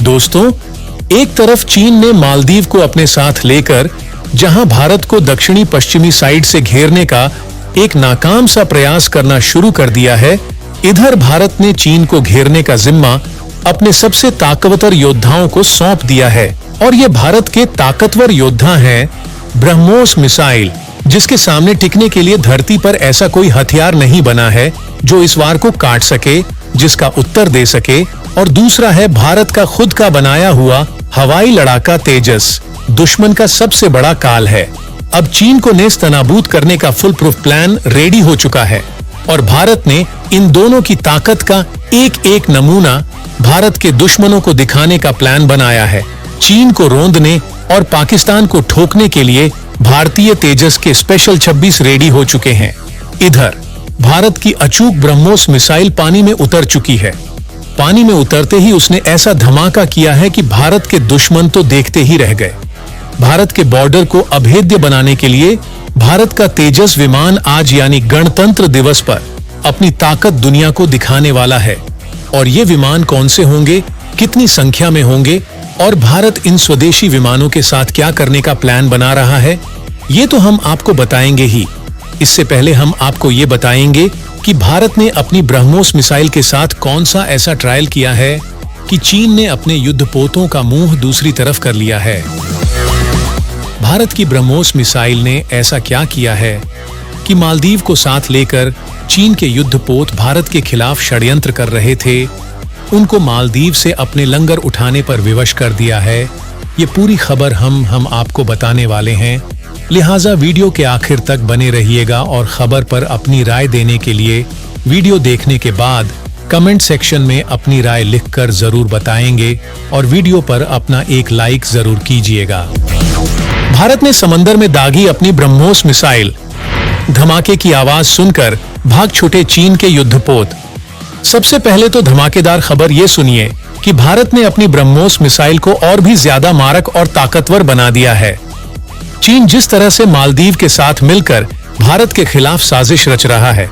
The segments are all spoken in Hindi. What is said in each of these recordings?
दोस्तों, एक तरफ चीन ने मालदीव को अपने साथ लेकर जहां भारत को दक्षिणी पश्चिमी साइड से घेरने का एक नाकाम सा प्रयास करना शुरू कर दिया है, इधर भारत ने चीन को घेरने का जिम्मा अपने सबसे ताकतवर योद्धाओं को सौंप दिया है। और ये भारत के ताकतवर योद्धा हैं ब्रह्मोस मिसाइल, जिसके सामने टिकने के लिए धरती पर ऐसा कोई हथियार नहीं बना है जो इस वार को काट सके, जिसका उत्तर दे सके। और दूसरा है भारत का खुद का बनाया हुआ हवाई लड़ाका तेजस, दुश्मन का सबसे बड़ा काल है। अब चीन को नेस्तनाबूद करने का फुल प्रूफ प्लान रेडी हो चुका है और भारत ने इन दोनों की ताकत का एक एक नमूना भारत के दुश्मनों को दिखाने का प्लान बनाया है। चीन को रोंदने और पाकिस्तान को ठोकने के लिए भारतीय तेजस के स्पेशल 26 रेडी हो चुके हैं। इधर भारत की अचूक ब्रह्मोस मिसाइल पानी में उतर चुकी है। पानी में उतरते ही उसने ऐसा धमाका किया है कि भारत के दुश्मन तो देखते ही रह गए। भारत के बॉर्डर को अभेद्य बनाने के लिए भारत का तेजस विमान आज यानी गणतंत्र दिवस पर अपनी ताकत दुनिया को दिखाने वाला है। और ये विमान कौन से होंगे, कितनी संख्या में होंगे और भारत इन स्वदेशी विमानों के साथ क्या करने का प्लान बना रहा है, ये तो हम आपको बताएंगे ही। इससे पहले हम आपको ये बताएंगे कि भारत ने अपनी ब्रह्मोस मिसाइल के साथ कौन सा ऐसा ट्रायल किया है कि चीन ने अपने युद्धपोतों का मुंह दूसरी तरफ कर लिया है। भारत की ब्रह्मोस मिसाइल ने ऐसा क्या किया है कि मालदीव को साथ लेकर चीन के युद्धपोत भारत के खिलाफ षड्यंत्र कर रहे थे, उनको मालदीव से अपने लंगर उठाने पर विवश कर दिया है। ये पूरी खबर हम आपको बताने वाले हैं, लिहाजा वीडियो के आखिर तक बने रहिएगा और खबर पर अपनी राय देने के लिए वीडियो देखने के बाद कमेंट सेक्शन में अपनी राय लिखकर जरूर बताएंगे और वीडियो पर अपना एक लाइक जरूर कीजिएगा। भारत ने समंदर में दागी अपनी ब्रह्मोस मिसाइल, धमाके की आवाज सुनकर भाग छूटे चीन के युद्धपोत। सबसे पहले तो धमाकेदार खबर ये सुनिए कि भारत ने अपनी ब्रह्मोस मिसाइल को और भी ज्यादा मारक और ताकतवर बना दिया है। चीन जिस तरह से मालदीव के साथ मिलकर भारत के खिलाफ साजिश रच रहा है,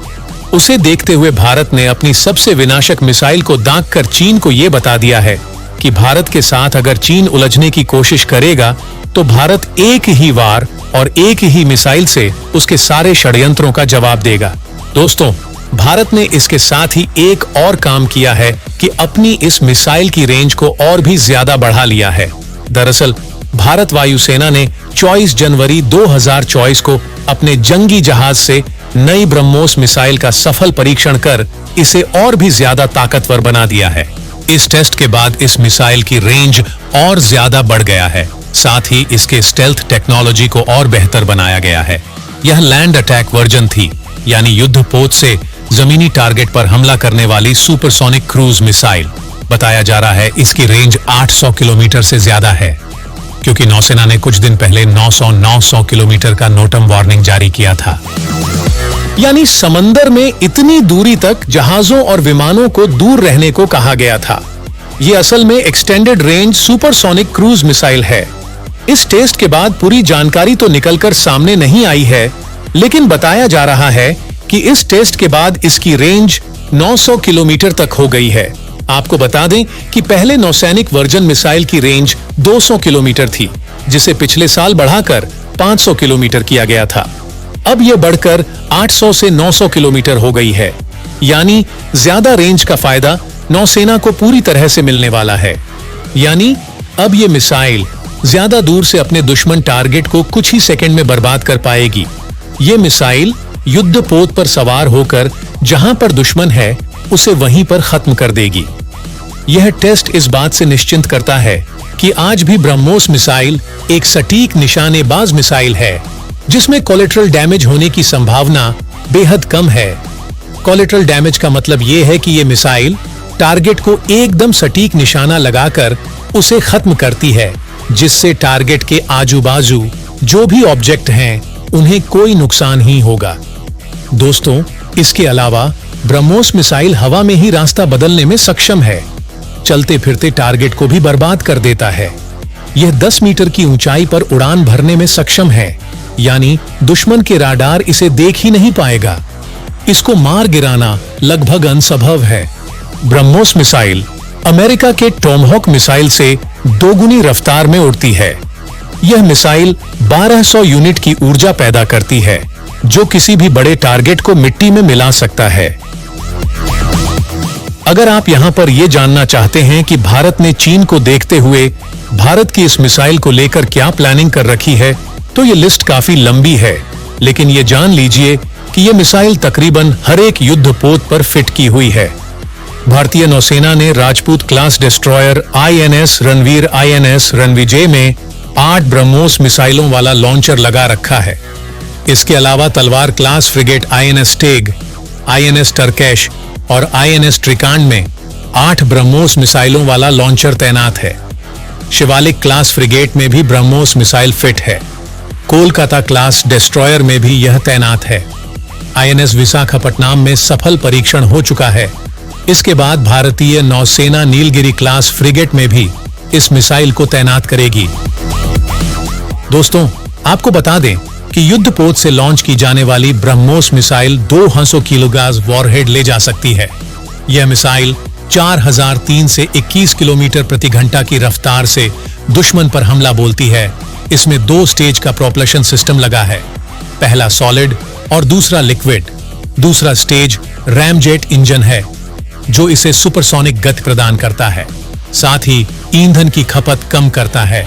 उसे देखते हुए भारत ने अपनी सबसे विनाशक मिसाइल को दाग कर चीन को यह बता दिया है कि भारत के साथ अगर चीन उलझने की कोशिश करेगा तो भारत एक ही वार और एक ही मिसाइल से उसके सारे षड्यंत्रों का जवाब देगा। दोस्तों, भारत ने इसके साथ ही एक और काम किया है कि अपनी इस मिसाइल की रेंज को और भी ज्यादा बढ़ा लिया है। दरअसल भारत वायुसेना ने 24 जनवरी 2024 को अपने जंगी जहाज से नई ब्रह्मोस मिसाइल का सफल परीक्षण कर इसे और भी ज्यादा ताकतवर बना दिया है। इस टेस्ट के बाद इस मिसाइल की रेंज और ज्यादा बढ़ गया है, साथ ही इसके स्टेल्थ टेक्नोलॉजी को और बेहतर बनाया गया है। यह लैंड अटैक वर्जन थी, यानी युद्धपोत से जमीनी टारगेट पर हमला करने वाली सुपरसोनिक क्रूज मिसाइल। बताया जा रहा है इसकी रेंज 800 किलोमीटर से ज्यादा है, क्योंकि नौसेना ने कुछ दिन पहले 900 किलोमीटर का नोटम वार्निंग जारी किया था। यानी समंदर में इतनी दूरी तक जहाजों और विमानों को दूर रहने को कहा गया था। ये असल में extended range supersonic cruise missile है। इस टेस्ट के बाद पूरी जानकारी तो निकलकर सामने नहीं आई है, लेकिन बताया जा रहा है कि इस टेस्ट के बाद इसकी रेंज 900 किलोमीटर तक हो गई है। आपको बता दें कि पहले नौसैनिक वर्जन मिसाइल की रेंज 200 किलोमीटर थी, जिसे पिछले साल बढ़ाकर 500 किलोमीटर किया गया था। अब यह बढ़कर 800 से 900 किलोमीटर हो गई है, यानी ज्यादा रेंज का फायदा नौसेना को पूरी तरह से मिलने वाला है। यानी अब यह मिसाइल ज्यादा दूर से अपने दुश्मन टारगेट को कुछ ही सेकंड में बर्बाद कर पाएगी। ये मिसाइल युद्धपोत पर सवार होकर जहां पर दुश्मन है उसे वहीं पर खत्म कर देगी। यह टेस्ट इस बात से निश्चिंत करता है कि आज भी ब्रह्मोस मिसाइल एक सटीक निशानेबाज मिसाइल है, जिसमें कोलेटरल डैमेज होने की संभावना बेहद कम है। कोलेटरल डैमेज का मतलब यह है कि यह मिसाइल टारगेट को एकदम सटीक निशाना लगाकर उसे खत्म करती है, जिससे टारगेट के आजू बाजू जो भी ऑब्जेक्ट हैं उन्हें कोई नुकसान ही होगा। दोस्तों, इसके अलावा ब्रह्मोस मिसाइल हवा में ही रास्ता बदलने में सक्षम है, चलते फिरते टारगेट को भी बर्बाद कर देता है। यह 10 मीटर की ऊंचाई पर उड़ान भरने में सक्षम है, यानी दुश्मन के राडार इसे देख ही नहीं पाएगा। इसको मार गिराना लगभग असंभव है। ब्रह्मोस मिसाइल अमेरिका के टॉमहॉक मिसाइल से दोगुनी रफ्तार में उड़ती है। यह मिसाइल 1200 यूनिट की ऊर्जा पैदा करती है, जो किसी भी बड़े टारगेट को मिट्टी में मिला सकता है। अगर आप यहां पर यह जानना चाहते हैं कि भारत ने चीन को देखते हुए भारत की इस मिसाइल को लेकर क्या प्लानिंग कर रखी है, तो ये लिस्ट काफी लंबी है, लेकिन ये जान लीजिए कि ये मिसाइल तकरीबन हर एक युद्धपोत पर फिट की हुई है। भारतीय नौसेना ने Rajput class destroyer INS Ranveer INS Ranvijay में 8 ब्रह्मोस मिसाइलों वाला लॉन्चर लगा रखा है। इसके अलावा तलवार class frigate INS tag, INS टर्कैश और INS ट्रिकांड में 8 ब्रह्मोस मिसाइलों वाला लॉन्चर तैनात है। शिवालिक क्लास फ्रिगेट में भी ब्रह्मोस मिसाइल फिट है। कोलकाता क्लास डिस्ट्रॉयर में भी यह तैनात है। INS विशाखापट्टनम में सफल परीक्षण हो चुका है। इसके बाद भारतीय नौसेना नीलगिरी क्लास फ्रिगेट में भी इस मिसाइल को तैनात करेगी। दोस्तों, आपको बता दें कि युद्धपोत से लॉन्च की जाने वाली ब्रह्मोस मिसाइल 200 किलोग्राम वॉरहेड ले जा सकती है। यह मिसाइल 4003 से 21 किलोमीटर प्रति घंटा की रफ्तार से दुश्मन पर हमला बोलती है। इसमें 2 स्टेज का प्रोपल्शन सिस्टम लगा है, पहला सॉलिड और दूसरा लिक्विड। दूसरा स्टेज रैमजेट इंजन है, जो इसे सुपरसोनिक गति प्रदान करता है, साथ ही ईंधन की खपत कम करता है।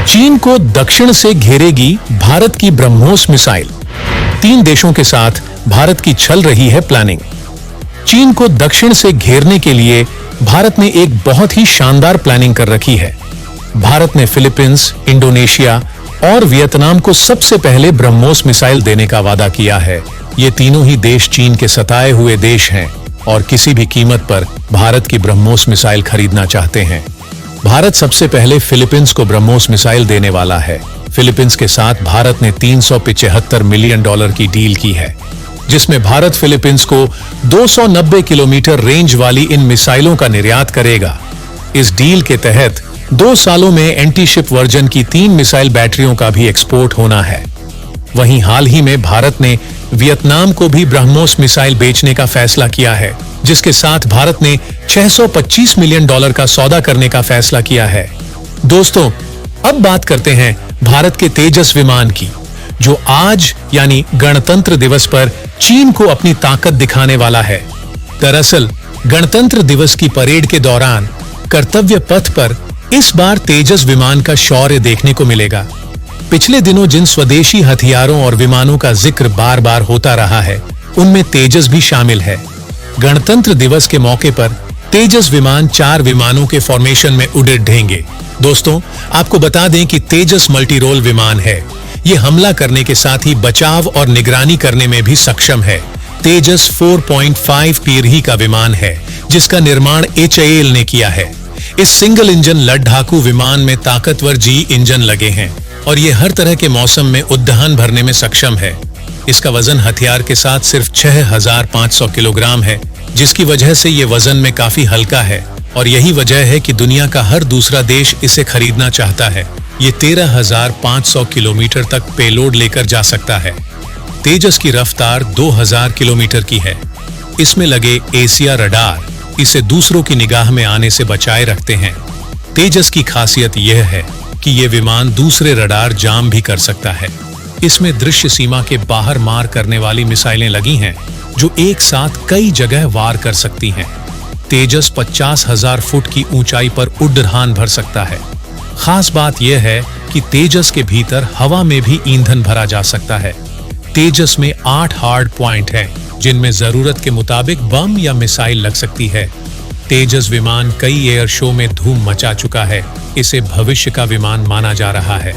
चीन को दक्षिण से घेरेगी भारत की ब्रह्मोस मिसाइल। 3 देशों के साथ भारत की चल रही है प्लानिंग। चीन को दक्षिण से घेरने के लिए भारत ने एक बहुत ही शानदार प्लानिंग कर रखी है। भारत ने फिलीपींस, इंडोनेशिया और वियतनाम को सबसे पहले ब्रह्मोस मिसाइल देने का वादा किया है। ये तीनों ही देश चीन के सताए हुए देश हैं और किसी भी कीमत पर भारत की ब्रह्मोस मिसाइल खरीदना चाहते हैं। भारत सबसे पहले फिलीपींस को ब्रह्मोस मिसाइल देने वाला है। फिलीपींस के साथ भारत ने $375 मिलियन की डील की है, जिसमें भारत फिलीपींस को 290 किलोमीटर रेंज वाली इन मिसाइलों का निर्यात करेगा। इस डील के तहत 2 सालों में एंटी शिप वर्जन की 3 मिसाइल बैटरियों का भी एक्सपोर्ट होना है। वहीं हाल ही में भारत ने वियतनाम को भी ब्रह्मोस मिसाइल बेचने का फैसला किया है, जिसके साथ भारत ने $625 मिलियन का सौदा करने का फैसला किया है। दोस्तों, अब बात करते हैं भारत के तेजस विमान की, जो आज यानी गणतंत्र दिवस पर चीन को अपनी ताकत दिखाने वाला है। दरअसल गणतंत्र दिवस की परेड के दौरान कर्तव्य पथ पर इस बार तेजस विमान का शौर्य देखने को मिलेगा। पिछले दिनों जिन स्वदेशी हथियारों और विमानों का जिक्र बार बार होता रहा है, उनमें तेजस भी शामिल है। गणतंत्र दिवस के मौके पर तेजस विमान 4 विमानों के फॉर्मेशन में उड़ेंगे। दोस्तों, आपको बता दें कि तेजस मल्टी रोल विमान है। ये हमला करने के साथ ही बचाव और निगरानी करने में भी सक्षम है। तेजस 4.5 पीढ़ी का विमान है, जिसका निर्माण HAL ने किया है। इस सिंगल इंजन लड़ाकू विमान में ताकतवर G इंजन लगे हैं और ये हर तरह के मौसम में उड़ान भरने में सक्षम है। इसका वजन हथियार के साथ सिर्फ 6500 किलोग्राम है, जिसकी वजह से ये वजन में काफी हल्का है और यही वजह है कि दुनिया का हर दूसरा देश इसे खरीदना चाहता है। ये 13,500 किलोमीटर तक पेलोड लेकर जा सकता है। तेजस की रफ्तार 2000 किलोमीटर की है। इसमें लगे एशिया रडार इसे दूसरों की निगाह में आने से बचाए रखते हैं। तेजस की खासियत यह है कि ये विमान दूसरे रडार जाम भी कर सकता है। इसमें दृश्य सीमा के बाहर मार करने वाली मिसाइलें लगी हैं, जो एक साथ कई जगह वार कर सकती हैं। तेजस 50,000 फुट की ऊंचाई पर उड़ान भर सकता है। खास बात यह है कि तेजस के भीतर हवा में भी ईंधन भरा जा सकता है। तेजस में 8 हार्ड पॉइंट हैं, जिनमें जरूरत के मुताबिक बम या मिसाइल लग सकती है। तेजस विमान कई एयर शो में धूम मचा चुका है। इसे भविष्य का विमान माना जा रहा है।